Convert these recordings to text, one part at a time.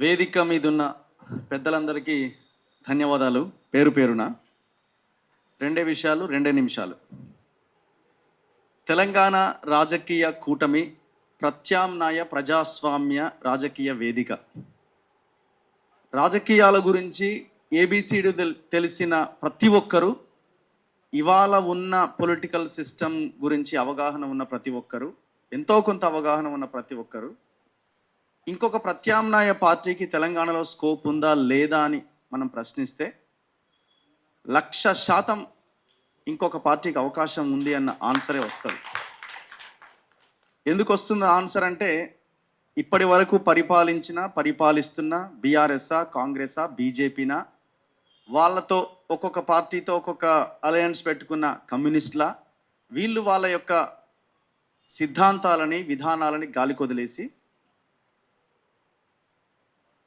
వేదిక మీద ఉన్న పెద్దలందరికీ ధన్యవాదాలు పేరు పేరున. రెండే విషయాలు, రెండే నిమిషాలు. తెలంగాణ రాజకీయ కూటమి ప్రత్యామ్నాయ ప్రజాస్వామ్య రాజకీయ వేదిక. రాజకీయాల గురించి ఏబిసిడి తెలిసిన ప్రతి ఒక్కరూ, ఇవాళ ఉన్న పొలిటికల్ సిస్టమ్ గురించి అవగాహన ఉన్న ప్రతి ఒక్కరూ, ఎంతో కొంత అవగాహన ఉన్న ప్రతి ఒక్కరూ ఇంకొక ప్రత్యామ్నాయ పార్టీకి తెలంగాణలో స్కోప్ ఉందా లేదా అని మనం ప్రశ్నిస్తే 100% ఇంకొక పార్టీకి అవకాశం ఉంది అన్న ఆన్సరే వస్తుంది. ఎందుకు వస్తుంది ఆన్సర్ అంటే, ఇప్పటి వరకు పరిపాలిస్తున్న బీఆర్ఎస్ఆ, కాంగ్రెసా, బీజేపీనా, వాళ్ళతో ఒక్కొక్క పార్టీతో ఒక్కొక్క అలయన్స్ పెట్టుకున్న కమ్యూనిస్టుల, వీళ్ళు వాళ్ళ యొక్క సిద్ధాంతాలని, విధానాలని గాలికొదిలేసి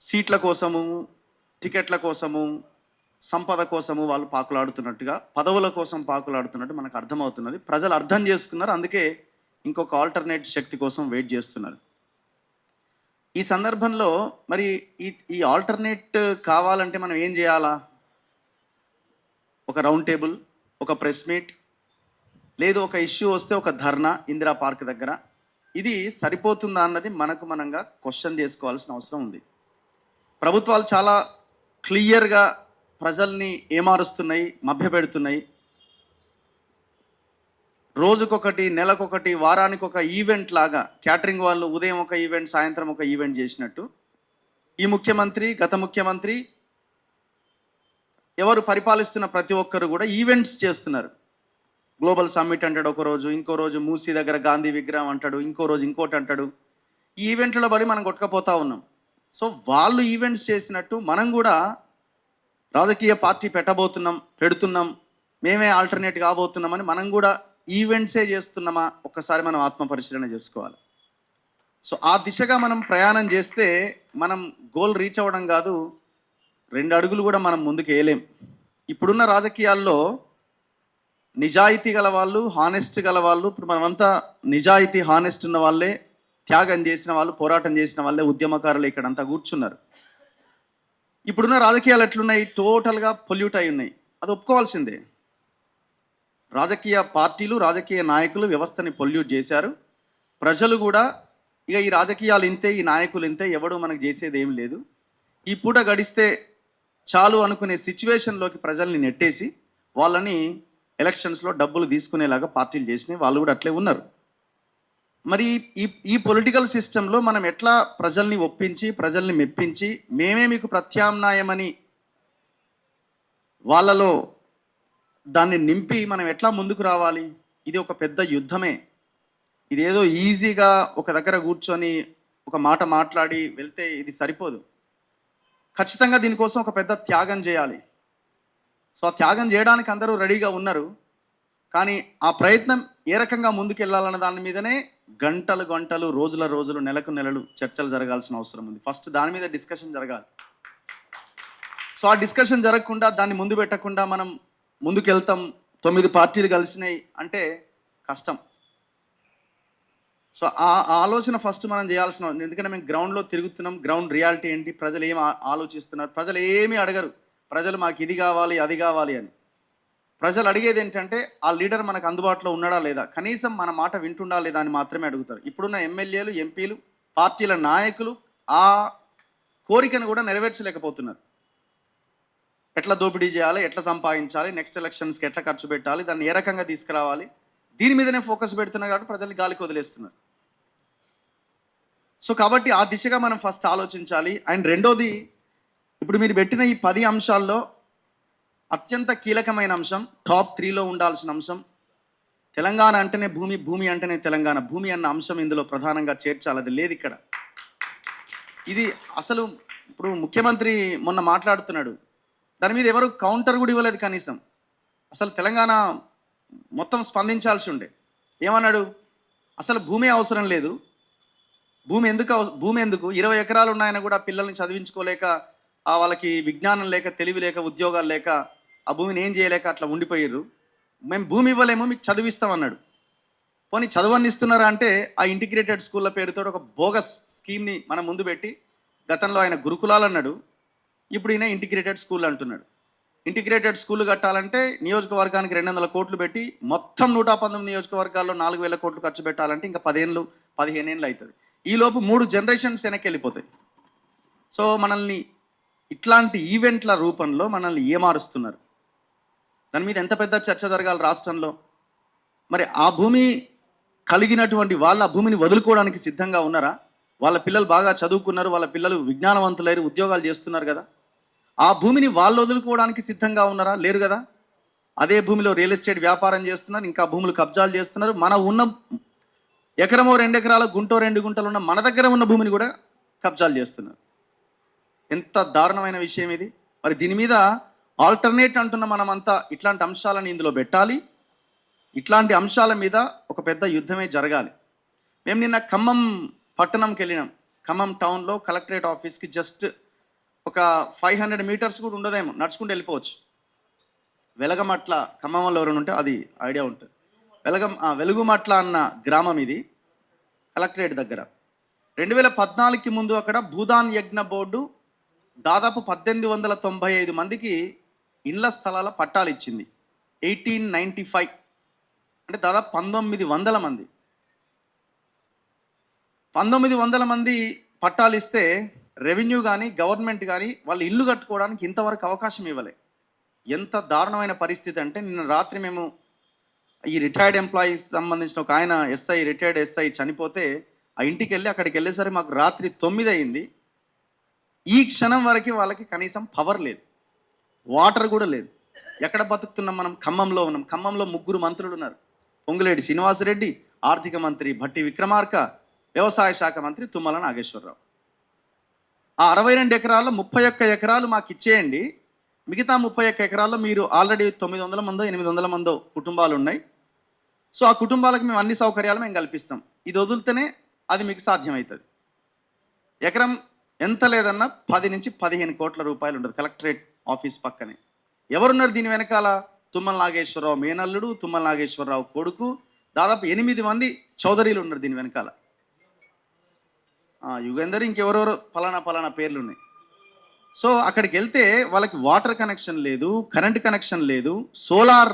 సీట్ల కోసము, టికెట్ల కోసము, సంపద కోసము వాళ్ళు పాకులాడుతున్నట్టుగా, పదవుల కోసం పాకులాడుతున్నట్టు మనకు అర్థమవుతున్నది. ప్రజలు అర్థం చేసుకున్నారు, అందుకే ఇంకొక ఆల్టర్నేట్ శక్తి కోసం వెయిట్ చేస్తున్నారు. ఈ సందర్భంలో మరి ఈ ఆల్టర్నేట్ కావాలంటే మనం ఏం చేయాలా? ఒక రౌండ్ టేబుల్, ఒక ప్రెస్ మీట్, లేదు ఒక ఇష్యూ వస్తే ఒక ధర్నా ఇందిరా పార్క్ దగ్గర, ఇది సరిపోతుందా అన్నది మనంగా క్వశ్చన్ చేసుకోవాల్సిన అవసరం ఉంది. ప్రభుత్వాలు చాలా క్లియర్గా ప్రజల్ని ఏమారుస్తున్నాయి, మభ్యపెడుతున్నాయి. రోజుకొకటి, నెలకొకటి, వారానికి ఒక ఈవెంట్ లాగా, క్యాటరింగ్ వాళ్ళు ఉదయం ఒక ఈవెంట్, సాయంత్రం ఒక ఈవెంట్ చేసినట్టు ఈ ముఖ్యమంత్రి, గత ముఖ్యమంత్రి, ఎవరు పరిపాలిస్తున్న ప్రతి ఒక్కరు కూడా ఈవెంట్స్ చేస్తున్నారు. గ్లోబల్ సమ్మిట్ అంటాడు ఒకరోజు, ఇంకో రోజు మూసీ దగ్గర గాంధీ విగ్రహం అంటాడు, ఇంకో రోజు ఇంకోటి అంటాడు. ఈ ఈవెంట్లలో పడి మనం కొట్టుకపోతా ఉన్నాం. సో వాళ్ళు ఈవెంట్స్ చేసినట్టు మనం కూడా రాజకీయ పార్టీ పెడుతున్నాం, మేమే ఆల్టర్నేట్ కాబోతున్నామని మనం కూడా ఈవెంట్సే చేస్తున్నామా? ఒక్కసారి మనం ఆత్మపరిశీలన చేసుకోవాలి. సో ఆ దిశగా మనం ప్రయాణం చేస్తే మనం గోల్ రీచ్ అవ్వడం కాదు, 2 అడుగులు కూడా మనం ముందుకు వేయలేం. ఇప్పుడున్న రాజకీయాల్లో నిజాయితీ గల వాళ్ళు, హానెస్ట్ గల వాళ్ళు, ఇప్పుడు మనమంతా నిజాయితీ, హానెస్ట్ ఉన్న వాళ్ళే, త్యాగం చేసిన వాళ్ళు, పోరాటం చేసిన వాళ్ళే ఉద్యమకారులు ఇక్కడంతా కూర్చున్నారు. ఇప్పుడున్న రాజకీయాలు ఎట్లున్నాయి? టోటల్గా పొల్యూట్ అయి ఉన్నాయి. అది ఒప్పుకోవాల్సిందే. రాజకీయ పార్టీలు, రాజకీయ నాయకులు వ్యవస్థని పొల్యూట్ చేశారు. ప్రజలు కూడా ఇక ఈ రాజకీయాలు ఇంతే, ఈ నాయకులు ఇంతే, ఎవడు మనకు చేసేది ఏం లేదు, ఈ పూట గడిస్తే చాలు అనుకునే సిచ్యువేషన్లోకి ప్రజల్ని నెట్టేసి వాళ్ళని ఎలక్షన్స్లో డబ్బులు తీసుకునేలాగా పార్టీలు చేసినాయి. వాళ్ళు కూడా అట్లే ఉన్నారు. మరి ఈ పొలిటికల్ సిస్టంలో మనం ఎట్లా ప్రజల్ని ఒప్పించి, ప్రజల్ని మెప్పించి, మేమే మీకు ప్రత్యామ్నాయమని వాళ్ళలో దాన్ని నింపి మనం ఎట్లా ముందుకు రావాలి? ఇది ఒక పెద్ద యుద్ధమే. ఇదేదో ఈజీగా ఒక దగ్గర కూర్చొని ఒక మాట మాట్లాడి వెళ్తే ఇది సరిపోదు. ఖచ్చితంగా దీనికోసం ఒక పెద్ద త్యాగం చేయాలి. సో ఆ త్యాగం చేయడానికి అందరూ రెడీగా ఉన్నారు. కానీ ఆ ప్రయత్నం ఏ రకంగా ముందుకెళ్ళాలన్న దాని మీదనే గంటలు, రోజులు, నెలలు చర్చలు జరగాల్సిన అవసరం ఉంది. ఫస్ట్ దాని మీద డిస్కషన్ జరగాలి. సో ఆ డిస్కషన్ జరగకుండా, దాన్ని ముందు పెట్టకుండా మనం ముందుకెళ్తాం, 9 పార్టీలు కలిసినాయి అంటే కష్టం. సో ఆ ఆలోచన ఫస్ట్ మనం చేయాల్సిన, ఎందుకంటే మేము గ్రౌండ్లో తిరుగుతున్నాం. గ్రౌండ్ రియాలిటీ ఏంటి? ప్రజలు ఏం ఆలోచిస్తున్నారు? ప్రజలు ఏమీ అడగరు. ప్రజలు మాకు ఇది కావాలి, అది కావాలి అని. ప్రజలు అడిగేది ఏంటంటే ఆ లీడర్ మనకు అందుబాటులో ఉన్నాడా లేదా, కనీసం మన మాట వింటుండా లేదా అని మాత్రమే అడుగుతారు. ఇప్పుడున్న ఎమ్మెల్యేలు, ఎంపీలు, పార్టీల నాయకులు ఆ కోరికను కూడా నెరవేర్చలేకపోతున్నారు. ఎట్లా దోపిడీ చేయాలి, ఎట్లా సంపాదించాలి, నెక్స్ట్ ఎలక్షన్స్కి ఎట్లా ఖర్చు పెట్టాలి, దాన్ని ఏ రకంగా తీసుకురావాలి, దీని మీదనే ఫోకస్ పెడుతున్నారు. కాబట్టి ప్రజల్ని గాలికి వదిలేస్తున్నారు. సో కాబట్టి ఆ దిశగా మనం ఫస్ట్ ఆలోచించాలి. అండ్ రెండోది, ఇప్పుడు మీరు పెట్టిన ఈ 10 అంశాల్లో అత్యంత కీలకమైన అంశం, టాప్ 3లో ఉండాల్సిన అంశం, తెలంగాణ అంటేనే భూమి, భూమి అంటేనే తెలంగాణ, భూమి అన్న అంశం ఇందులో ప్రధానంగా చేర్చాలి. అది లేదు ఇక్కడ. ఇది అసలు ఇప్పుడు ముఖ్యమంత్రి మొన్న మాట్లాడుతున్నాడు, దాని మీద ఎవరు కౌంటర్ కూడా ఇవ్వలేదు కనీసం. అసలు తెలంగాణ మొత్తం స్పందించాల్సి ఉండే. ఏమన్నాడు? అసలు భూమి అవసరం లేదు, భూమి ఎందుకు 20 ఎకరాలు ఉన్నాయని కూడా పిల్లల్ని చదివించుకోలేక, వాళ్ళకి విజ్ఞానం లేక, తెలివి లేక, ఉద్యోగాలు లేక, ఆ భూమిని ఏం చేయలేక అట్లా ఉండిపోయారు. మేము భూమి ఇవ్వలేము, మీకు చదివిస్తామన్నాడు. పోనీ చదువని ఇస్తున్నారా అంటే ఆ ఇంటిగ్రేటెడ్ స్కూళ్ళ పేరుతో ఒక బోగస్ స్కీమ్ని మనం ముందు పెట్టి గతంలో ఆయన గురుకులాలు అన్నాడు, ఇప్పుడు ఈయన ఇంటిగ్రేటెడ్ స్కూల్ అంటున్నాడు. ఇంటిగ్రేటెడ్ స్కూల్ కట్టాలంటే నియోజకవర్గానికి 200 కోట్లు పెట్టి మొత్తం 119 నియోజకవర్గాల్లో 4,000 కోట్లు ఖర్చు పెట్టాలంటే ఇంకా 15 ఏళ్ళు అవుతుంది. ఈలోపు 3 జనరేషన్స్ వెనక్కి వెళ్ళిపోతాయి. సో మనల్ని ఇట్లాంటి ఈవెంట్ల రూపంలో మనల్ని ఏమారుస్తున్నారు. దాని మీద ఎంత పెద్ద చర్చ జరగాలి రాష్ట్రంలో. మరి ఆ భూమి కలిగినటువంటి వాళ్ళ భూమిని వదులుకోవడానికి సిద్ధంగా ఉన్నారా? వాళ్ళ పిల్లలు బాగా చదువుకున్నారు, వాళ్ళ పిల్లలు విజ్ఞానవంతులైన ఉద్యోగాలు చేస్తున్నారు కదా. ఆ భూమిని వాళ్ళు వదులుకోవడానికి సిద్ధంగా ఉన్నారా? లేరు కదా. అదే భూమిలో రియల్ ఎస్టేట్ వ్యాపారం చేస్తున్నారు, ఇంకా భూములు కబ్జాలు చేస్తున్నారు. మన ఉన్న ఎకరమో 2 ఎకరాల గుంటో 2 గుంటలు ఉన్న మన దగ్గర ఉన్న భూమిని కూడా కబ్జాలు చేస్తున్నారు. ఎంత దారుణమైన విషయం ఇది. మరి దీని మీద ఆల్టర్నేట్ అంటున్న మనమంతా ఇట్లాంటి అంశాలను ఇందులో పెట్టాలి. ఇట్లాంటి అంశాల మీద ఒక పెద్ద యుద్ధమే జరగాలి. మేము నిన్న ఖమ్మం పట్టణంకి వెళ్ళినాం. ఖమ్మం టౌన్లో కలెక్టరేట్ ఆఫీస్కి జస్ట్ ఒక 500 మీటర్స్ కూడా ఉండదేమో, నడుచుకుంటూ వెళ్ళిపోవచ్చు. వెలగమట్ల, ఖమ్మంలో ఎవరైనా ఉంటే అది ఐడియా ఉంటుంది. వెలుగుమట్ల అన్న గ్రామం ఇది, కలెక్టరేట్ దగ్గర. 2014కి ముందు అక్కడ భూదాన్ యజ్ఞ బోర్డు దాదాపు 1895 మందికి ఇళ్ల స్థలాల పట్టాలు ఇచ్చింది. 1895 అంటే దాదాపు 1900 మంది. 1900 మంది పట్టాలు ఇస్తే రెవెన్యూ కానీ గవర్నమెంట్ కానీ వాళ్ళు ఇల్లు కట్టుకోవడానికి ఇంతవరకు అవకాశం ఇవ్వలే. ఎంత దారుణమైన పరిస్థితి అంటే, నిన్న రాత్రి మేము ఈ రిటైర్డ్ ఎంప్లాయీస్ సంబంధించిన ఒక ఆయన రిటైర్డ్ ఎస్ఐ చనిపోతే ఆ ఇంటికి వెళ్ళి అక్కడికి వెళ్ళేసరికి మాకు రాత్రి 9 అయింది. ఈ క్షణం వరకు వాళ్ళకి కనీసం పవర్ లేదు, వాటర్ కూడా లేదు. ఎక్కడ బతుకుతున్నాం మనం? ఖమ్మంలో ఉన్నాం. ఖమ్మంలో 3 మంత్రులు ఉన్నారు. పొంగులేటి శ్రీనివాసరెడ్డి, ఆర్థిక మంత్రి భట్టి విక్రమార్క, వ్యవసాయ శాఖ మంత్రి తుమ్మల నాగేశ్వరరావు. ఆ 62 ఎకరాల్లో 31 ఎకరాలు మాకు ఇచ్చేయండి, మిగతా 31 ఎకరాల్లో మీరు ఆల్రెడీ 900 మందో 800 మందో కుటుంబాలు ఉన్నాయి. సో ఆ కుటుంబాలకు మేము అన్ని సౌకర్యాలు మేము కల్పిస్తాం. ఇది వదిలితేనే అది మీకు సాధ్యమవుతుంది. ఎకరం ఎంత లేదన్నా 10 నుంచి 15 కోట్ల రూపాయలు ఉండదు కలెక్టరేట్ ఆఫీస్ పక్కనే. ఎవరున్నారు దీని వెనకాల? తుమ్మల నాగేశ్వరరావు మేనల్లుడు, తుమ్మల నాగేశ్వరరావు కొడుకు, దాదాపు 8 మంది చౌదరీలు ఉన్నారు దీని వెనకాల. యుగేందర్, ఇంకెవరెవరో పలానా పేర్లు ఉన్నాయి. సో అక్కడికి వెళ్తే వాళ్ళకి వాటర్ కనెక్షన్ లేదు, కరెంట్ కనెక్షన్ లేదు, సోలార్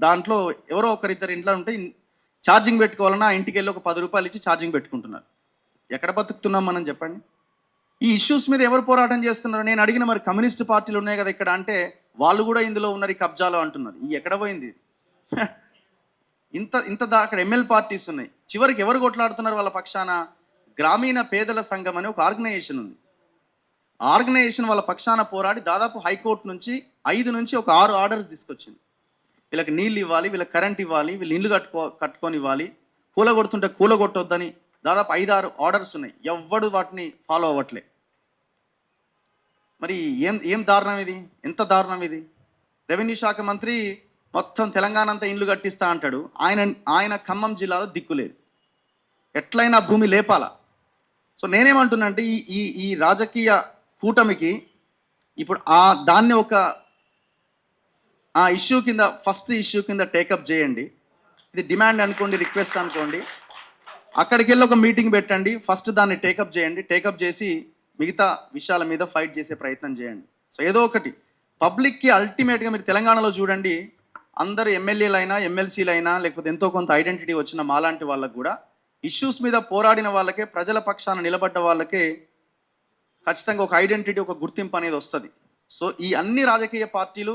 దాంట్లో ఎవరో ఒకరిద్దరు ఇంట్లో ఉంటే ఛార్జింగ్ పెట్టుకోవాలన్నా ఇంటికి వెళ్ళి ఒక 10 రూపాయలు ఇచ్చి ఛార్జింగ్ పెట్టుకుంటున్నారు. ఎక్కడ బతుకుతున్నాం మనం చెప్పండి? ఈ ఇష్యూస్ మీద ఎవరు పోరాటం చేస్తున్నారు? నేను అడిగిన మరి కమ్యూనిస్ట్ పార్టీలు ఉన్నాయి కదా ఇక్కడ అంటే, వాళ్ళు కూడా ఇందులో ఉన్నారు ఈ కబ్జాలో అంటున్నారు. ఈ ఎక్కడ పోయింది? అక్కడ ఎమ్మెల్యే పార్టీస్ ఉన్నాయి. చివరికి ఎవరు కొట్లాడుతున్నారు వాళ్ళ పక్షాన? గ్రామీణ పేదల సంఘం అనే ఒక ఆర్గనైజేషన్ ఉంది. ఆర్గనైజేషన్ వాళ్ళ పక్షాన పోరాడి దాదాపు హైకోర్టు నుంచి 5 నుంచి ఒక 6 ఆర్డర్స్ తీసుకొచ్చింది. వీళ్ళకి నీళ్ళు ఇవ్వాలి, వీళ్ళకి కరెంట్ ఇవ్వాలి, వీళ్ళు ఇల్లు కట్టుకొని ఇవ్వాలి, కూలగొడుతుంటే కూలగొట్టొద్దని దాదాపు 5-6 ఆర్డర్స్ ఉన్నాయి. ఎవ్వడు వాటిని ఫాలో అవ్వట్లే. మరి ఏం దారుణం ఇది? ఎంత దారుణం ఇది? రెవెన్యూ శాఖ మంత్రి మొత్తం తెలంగాణ అంతా ఇండ్లు కట్టిస్తా అంటాడు. ఆయన ఖమ్మం జిల్లాలో దిక్కులేదు. ఎట్లయినా భూమి లేపాలా. సో నేనేమంటున్నా అంటే ఈ రాజకీయ కూటమికి ఇప్పుడు దాన్ని ఒక ఇష్యూ కింద, ఫస్ట్ ఇష్యూ కింద టేకప్ చేయండి. ఇది డిమాండ్ అనుకోండి, రిక్వెస్ట్ అనుకోండి. అక్కడికి వెళ్ళి ఒక మీటింగ్ పెట్టండి, ఫస్ట్ దాన్ని టేకప్ చేయండి. టేకప్ చేసి మిగతా విషయాల మీద ఫైట్ చేసే ప్రయత్నం చేయండి. సో ఏదో ఒకటి పబ్లిక్కి అల్టిమేట్గా మీరు తెలంగాణలో చూడండి, అందరు ఎమ్మెల్యేలైనా ఎమ్మెల్సీలైనా లేకపోతే ఎంతో కొంత ఐడెంటిటీ వచ్చిన మాలాంటి వాళ్ళకు కూడా ఇష్యూస్ మీద పోరాడిన వాళ్ళకే, ప్రజల పక్షాన నిలబడ్డ వాళ్ళకే ఖచ్చితంగా ఒక ఐడెంటిటీ, ఒక గుర్తింపు అనేది వస్తుంది. సో ఈ అన్ని రాజకీయ పార్టీలు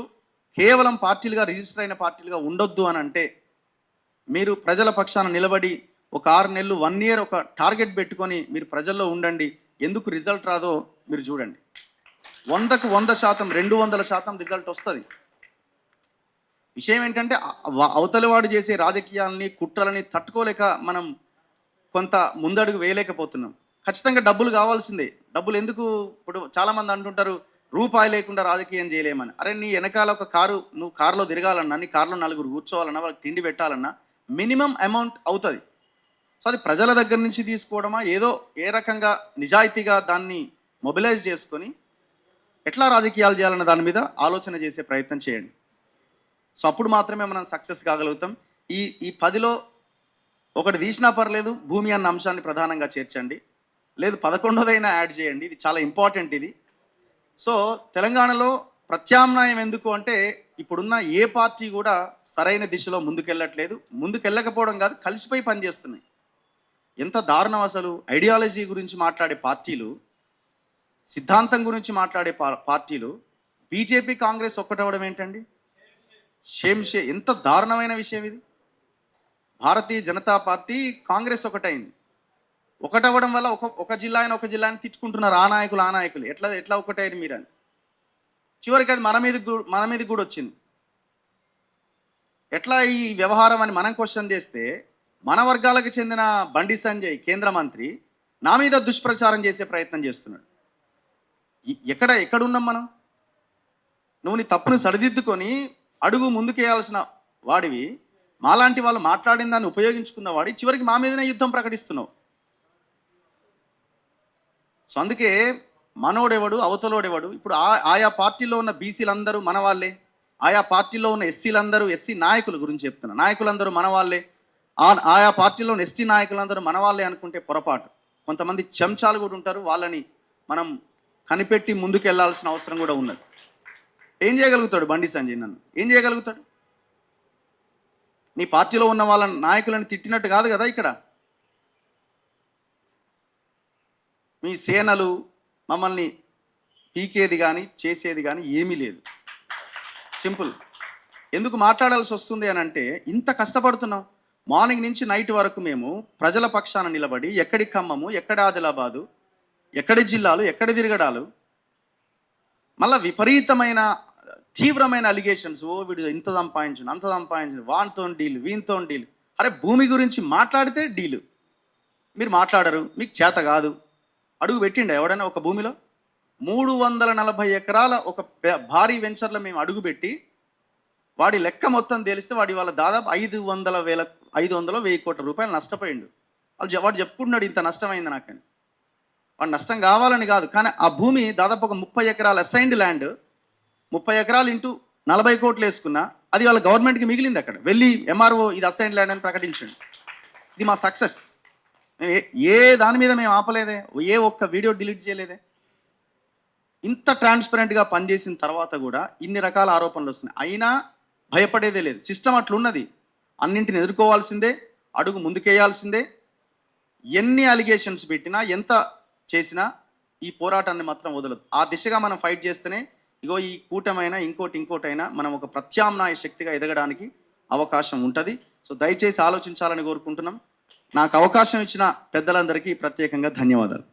కేవలం పార్టీలుగా రిజిస్టర్ అయిన పార్టీలుగా ఉండొద్దు అని అంటే, మీరు ప్రజల పక్షాన నిలబడి ఒక 6 నెలలు 1 year ఒక టార్గెట్ పెట్టుకొని మీరు ప్రజల్లో ఉండండి. ఎందుకు రిజల్ట్ రాదో మీరు చూడండి. 100కు 100%, 200% రిజల్ట్ వస్తుంది. విషయం ఏంటంటే అవతలివాడు చేసే రాజకీయాలని, కుట్రలని తట్టుకోలేక మనం కొంత ముందడుగు వేయలేకపోతున్నాం. ఖచ్చితంగా డబ్బులు కావాల్సిందే. డబ్బులు ఎందుకు? ఇప్పుడు చాలామంది అంటుంటారు రూపాయి లేకుండా రాజకీయం చేయలేమని. అరే నీ వెనకాల ఒక కారు, నువ్వు కారులో తిరగాలన్నా, నీ కారులో 4 కూర్చోవాలన్నా, వాళ్ళకి తిండి పెట్టాలన్నా మినిమం అమౌంట్ అవుతుంది. సో అది ప్రజల దగ్గర నుంచి తీసుకోవడమా, ఏదో ఏ రకంగా నిజాయితీగా దాన్ని మొబిలైజ్ చేసుకొని ఎట్లా రాజకీయాలు చేయాలన్న దాని మీద ఆలోచన చేసే ప్రయత్నం చేయండి. సో అప్పుడు మాత్రమే మనం సక్సెస్ కాగలుగుతాం. ఈ 10లో ఒకటి తీసినా పర్లేదు, భూమి అన్న అంశాన్ని ప్రధానంగా చేర్చండి. లేదు 11వదైనా యాడ్ చేయండి, ఇది చాలా ఇంపార్టెంట్ ఇది. సో తెలంగాణలో ప్రత్యామ్నాయం ఎందుకు అంటే ఇప్పుడున్న ఏ పార్టీ కూడా సరైన దిశలో ముందుకెళ్ళట్లేదు. ముందుకెళ్ళకపోవడం కాదు, కలిసిపోయి పనిచేస్తున్నాయి. ఎంత దారుణం అసలు! ఐడియాలజీ గురించి మాట్లాడే పార్టీలు, సిద్ధాంతం గురించి మాట్లాడే పార్టీలు బీజేపీ కాంగ్రెస్ ఒక్కటవడం ఏంటండి? ఎంత దారుణమైన విషయం ఇది! భారతీయ జనతా పార్టీ కాంగ్రెస్ ఒకటైంది. ఒకటవ్వడం వల్ల ఒక జిల్లా అయినా ఒక జిల్లాని తిట్టుకుంటున్నారు ఆ నాయకులు ఎట్లా ఒకటైంది మీరు అని. చివరికి అది మన మీదకి కూడా వచ్చింది. ఎట్లా ఈ వ్యవహారం అని మనం క్వశ్చన్ చేస్తే మన వర్గాలకు చెందిన బండి సంజయ్ కేంద్ర మంత్రి నా మీద దుష్ప్రచారం చేసే ప్రయత్నం చేస్తున్నాడు. ఎక్కడున్నాం మనం? నువ్వు నీ తప్పును సరిదిద్దుకొని అడుగు ముందుకేయాల్సిన వాడివి, మాలాంటి వాళ్ళు మాట్లాడిన దాన్ని ఉపయోగించుకున్న వాడి చివరికి మా మీదనే యుద్ధం ప్రకటిస్తున్నావు. సో అందుకే మనోడెవడు అవతలోడెవడు. ఇప్పుడు ఆయా పార్టీలో ఉన్న బీసీలందరూ మన వాళ్ళే, ఆయా పార్టీలో ఉన్న ఎస్సీలందరూ, ఎస్సీ నాయకుల గురించి చెప్తున్నా, నాయకులందరూ మన వాళ్ళే, ఆయా పార్టీలో ఉన్న ఎస్టీ నాయకులందరూ మన వాళ్ళే అనుకుంటే పొరపాటు. కొంతమంది చెంచాలు కూడా ఉంటారు, వాళ్ళని మనం కనిపెట్టి ముందుకు వెళ్ళాల్సిన అవసరం కూడా ఉన్నది. ఏం చేయగలుగుతాడు బండి సంజయ్? నన్ను ఏం చేయగలుగుతాడు? నీ పార్టీలో ఉన్న వాళ్ళ నాయకులను తిట్టినట్టు కాదు కదా ఇక్కడ. మీ సేనలు మమ్మల్ని పీకేది కానీ చేసేది కానీ ఏమీ లేదు. సింపుల్. ఎందుకు మాట్లాడాల్సి వస్తుంది అని అంటే, ఇంత కష్టపడుతున్నాం మార్నింగ్ నుంచి నైట్ వరకు. మేము ప్రజల పక్షాన నిలబడి ఎక్కడి ఖమ్మము, ఎక్కడ ఆదిలాబాదు, ఎక్కడి జిల్లాలు, ఎక్కడి తిరగడాలు, మళ్ళీ విపరీతమైన తీవ్రమైన అలిగేషన్స్. ఓ వీడు ఇంత సంపాదించు అంత సంపాదించు, వానితో డీల్ వీనితో డీల్. అరే భూమి గురించి మాట్లాడితే డీలు. మీరు మాట్లాడరు, మీకు చేత కాదు. అడుగు పెట్టిండ ఎవడైనా ఒక భూమిలో? 340 ఎకరాల ఒక భారీ వెంచర్లో మేము అడుగుపెట్టి వాడి లెక్క మొత్తం తెలిస్తే వాడి వాళ్ళ దాదాపు 500-1000 కోట్ల రూపాయలు నష్టపోయిండు. వాడు చెప్పుకుంటున్నాడు ఇంత నష్టమైంది నాకని. వాడు నష్టం కావాలని కాదు, కానీ ఆ భూమి దాదాపు ఒక 30 ఎకరాల అసైన్డ్ ల్యాండ్, 30 ఎకరాలు ఇంటూ 40 కోట్లు వేసుకున్నా అది వాళ్ళ గవర్నమెంట్కి మిగిలింది. అక్కడ వెళ్ళి ఎంఆర్ఓ ఇది అసైన్డ్ ల్యాండ్ అని ప్రకటించండి. ఇది మా సక్సెస్. ఏ దాని మీద మేము ఆపలేదే, ఏ ఒక్క వీడియో డిలీట్ చేయలేదే. ఇంత ట్రాన్స్పరెంట్గా పనిచేసిన తర్వాత కూడా ఇన్ని రకాల ఆరోపణలు వస్తున్నాయి. అయినా భయపడేదే లేదు. సిస్టమ్ అట్లున్నది. అన్నింటిని ఎదుర్కోవాల్సిందే, అడుగు ముందుకేయాల్సిందే. ఎన్ని అలిగేషన్స్ పెట్టినా, ఎంత చేసినా ఈ పోరాటాన్ని మాత్రం వదలదు. ఆ దిశగా మనం ఫైట్ చేస్తేనే ఇగో ఈ కూటమైనా ఇంకోటైనా మనం ఒక ప్రత్యామ్నాయ శక్తిగా ఎదగడానికి అవకాశం ఉంటుంది. సో దయచేసి ఆలోచించాలని కోరుకుంటున్నాం. నాకు అవకాశం ఇచ్చిన పెద్దలందరికీ ప్రత్యేకంగా ధన్యవాదాలు.